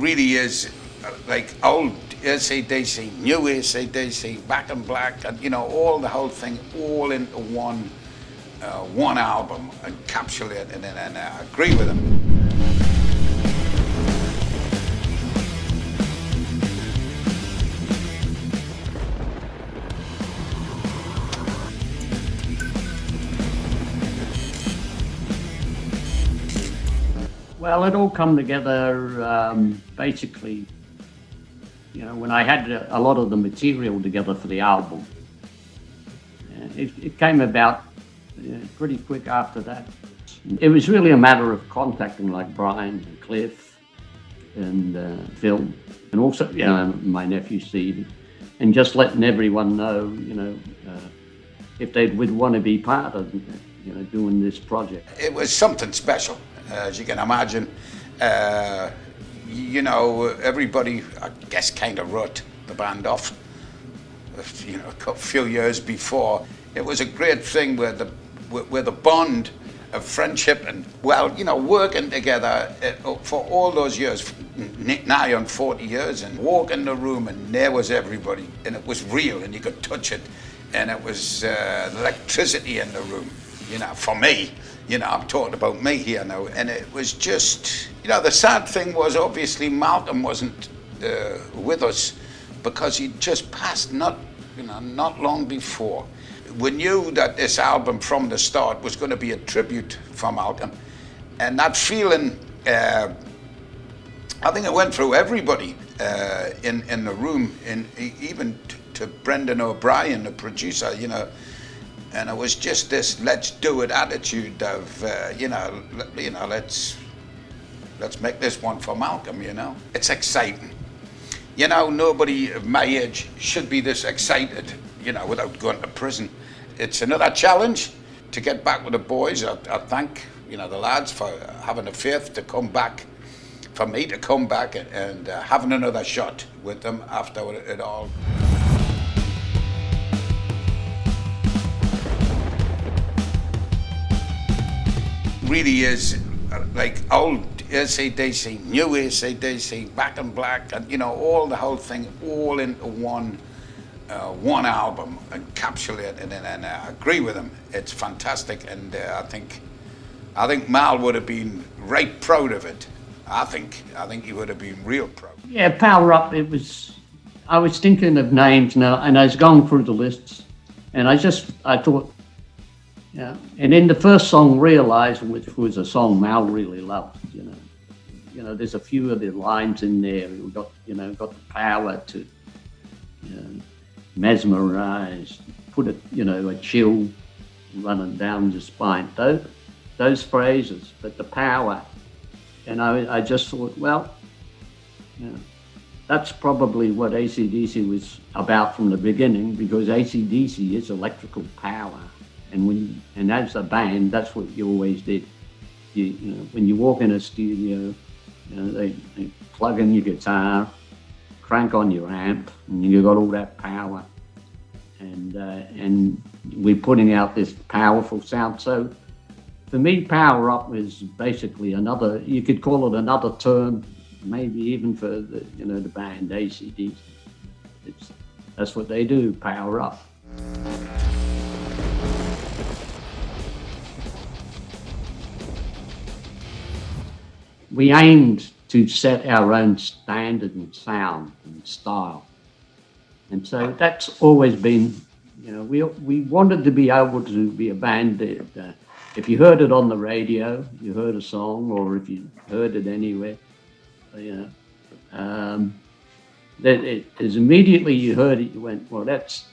really is like old AC/DC, new AC/DC, Back in Black, and all the whole thing, all into one album, encapsulated, and I agree with him. Well, it all come together basically, when I had a lot of the material together for the album. It came about pretty quick after that. It was really a matter of contacting like Brian and Cliff and Phil, and also my nephew Steve, and just letting everyone know, if they would want to be part of doing this project. It was something special. As you can imagine, everybody, I guess, kind of wrote the band off, a few years before. It was a great thing where the bond of friendship and, working together for all those years, nigh on 40 years, and walk in the room and there was everybody, and it was real and you could touch it, and it was electricity in the room, for me. I'm talking about me here now, and it was just, the sad thing was obviously Malcolm wasn't with us because he'd just passed not long before. We knew that this album from the start was going to be a tribute for Malcolm, and that feeling, I think it went through everybody in the room, and even to Brendan O'Brien, the producer, and it was just this let's do it attitude of, let's make this one for Malcolm, It's exciting. Nobody of my age should be this excited, without going to prison. It's another challenge to get back with the boys. I thank, the lads for having the faith to come back, for me to come back and having another shot with them after it all. Really is like old AC/DC, new AC/DC, Back in Black, and all the whole thing, all into one album, encapsulated, and I agree with him. It's fantastic, and I think Mal would have been right proud of it. I think he would have been real proud. Yeah, Power Up. I was thinking of names now, and I was going through the lists, and I thought. Yeah, and in the first song, Realize, which was a song Mal really loved, there's a few of the lines in there. We got the power to mesmerize, put a chill running down the spine. Those phrases, but the power, and I just thought, that's probably what AC/DC was about from the beginning, because AC/DC is electrical power. And as a band, that's what you always did. When you walk in a studio, they plug in your guitar, crank on your amp, and you got all that power. And we're putting out this powerful sound. So for me, Power Up is basically you could call it another term, maybe even for the band AC/DC. That's what they do, power up. We aimed to set our own standard and sound and style. And so that's always been, we wanted to be able to be a band that if you heard it on the radio, you heard a song, or if you heard it anywhere, that as immediately you heard it, you went, well, that's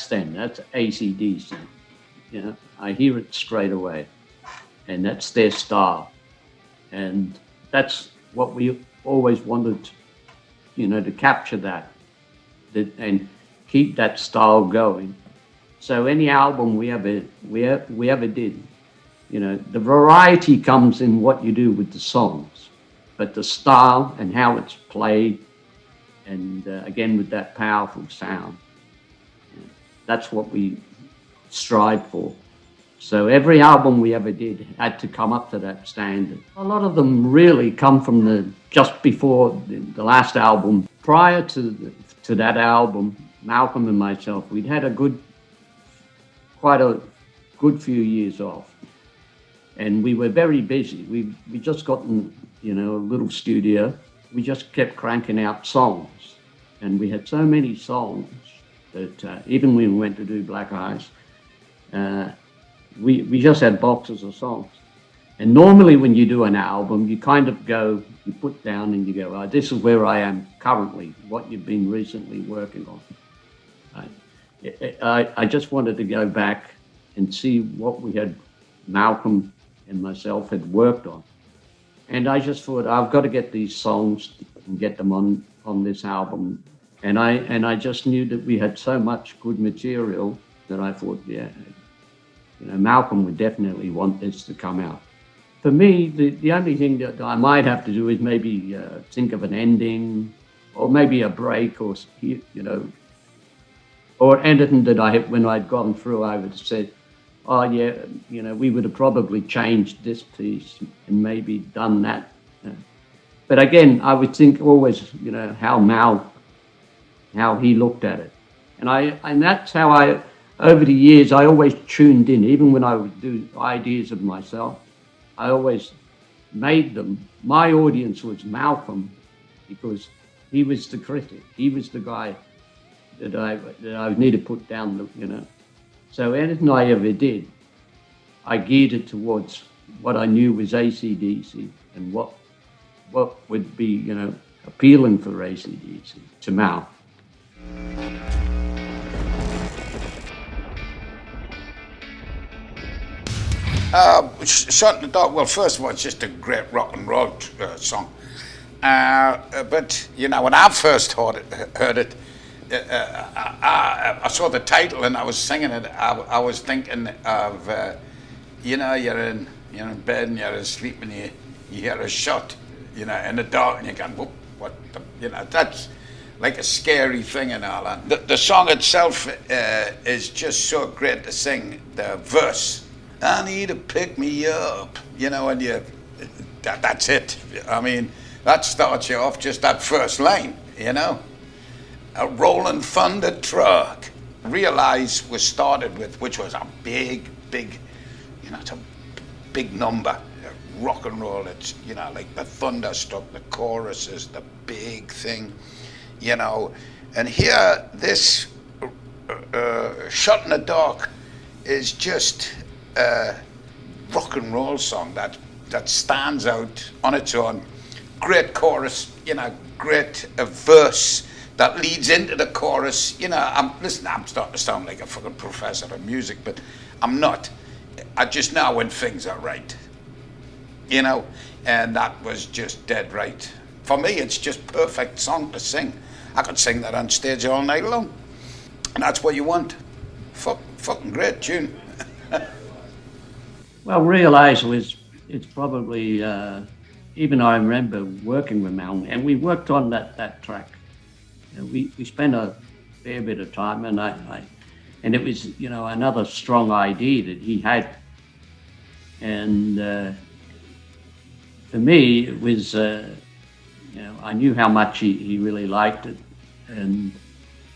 them, that's AC/DC. I hear it straight away, and that's their style. And that's what we always wanted, to capture that and keep that style going. So any album we ever did, the variety comes in what you do with the songs, but the style and how it's played, and again with that powerful sound, that's what we strive for. So every album we ever did had to come up to that standard. A lot of them really come from just before the last album. Prior to that album, Malcolm and myself, we'd had quite a good few years off. And we were very busy. We just gotten, a little studio. We just kept cranking out songs. And we had so many songs that even when we went to do Black Eyes, we just had boxes of songs. And normally when you do an album, you kind of you put down and you go, oh, this is where I am currently, what you've been recently working on. I just wanted to go back and see what Malcolm and myself had worked on. And I just thought, I've got to get these songs and get them on this album. And I just knew that we had so much good material that I thought, Malcolm would definitely want this to come out. For me, the only thing that I might have to do is maybe think of an ending, or maybe a break, or or anything that when I'd gone through, I would have said, oh yeah, we would have probably changed this piece and maybe done that. But again, I would think always, how he looked at it, and that's how over the years, I always tuned in, even when I would do ideas of myself. I always made them. My audience was Malcolm, because he was the critic. He was the guy that I would need to put down, So anything I ever did, I geared it towards what I knew was AC/DC and what would be, appealing for AC/DC to Mal. Shot in the Dark, well, first of all, it's just a great rock and roll song. But, when I first heard it, I saw the title and I was singing it. I was thinking of, you're in bed and you're asleep and you hear a shot, in the dark, and you go, whoop, that's like a scary thing and all that. The song itself is just so great to sing. The verse, I need to pick me up, and that's it. I mean, that starts you off, just that first line, A rolling thunder truck. Realize was started with, which was a big, it's a big number. Rock and roll, it's, like the thunderstruck, the chorus is the big thing, And here, this Shot in the Dark is just a rock and roll song that stands out on its own. Great chorus, great verse that leads into the chorus. I'm starting to sound like a fucking professor of music, but I'm not. I just know when things are right, and that was just dead right. For me, it's just perfect song to sing. I could sing that on stage all night long, and that's what you want. Fucking great tune. Well, Realize it's probably, even I remember working with Mal, and we worked on that track. We spent a fair bit of time, and it was, another strong idea that he had. And for me, it was, I knew how much he really liked it. And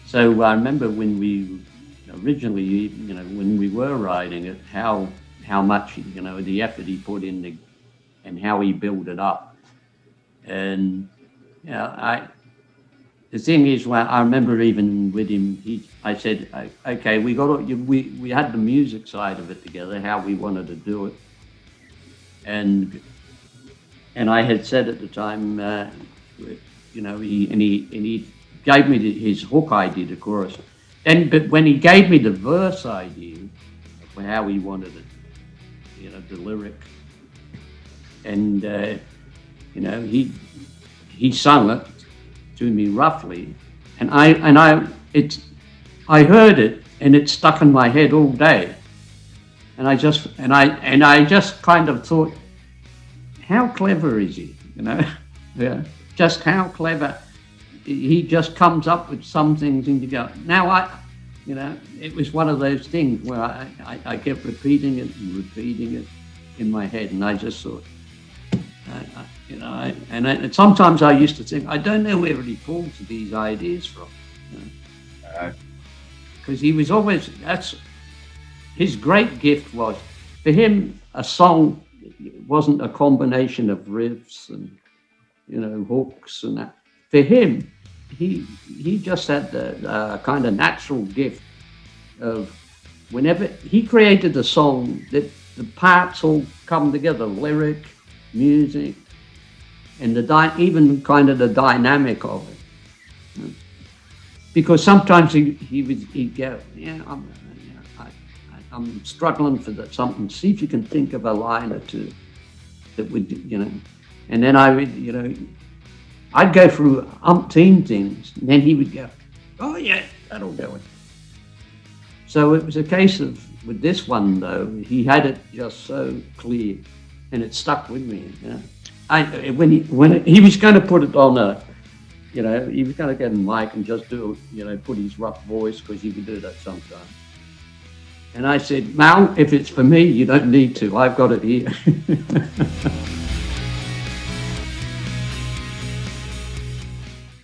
so I remember when we originally, when we were writing it, how much, the effort he put in and how he built it up. And, the thing is, I remember even with him, I said, okay, we had the music side of it together, how we wanted to do it. And I had said at the time, he gave me his hook idea, the chorus. But when he gave me the verse idea of how he wanted it, the lyric, and he sung it to me roughly, and I heard it and it stuck in my head all day, and I just kind of thought, how clever is he? Yeah, just how clever. He just comes up with some things and you go, now you know, it was one of those things where I kept repeating it in my head, and I just thought, you know, and sometimes I used to think, I don't know where he pulls these ideas from, because he was always, that's his great gift was, for him, a song wasn't a combination of riffs and, you know, hooks and that. For him, he just had the kind of natural gift of whenever he created a song, that the parts all come together, lyric, music, and even kind of the dynamic of it. Because sometimes he'd go, yeah, I'm struggling for something. See if you can think of a line or two that would, you know. And then I would, you know, I'd go through umpteen things, and then he would go, oh yeah, that'll do it. So it was a case of, with this one though, he had it just so clear, and it stuck with me. You know? When he was going to put it on a, you know, he was going to get a mic and just do, you know, put his rough voice, because he could do that sometimes. And I said, Mal, if it's for me, you don't need to. I've got it here.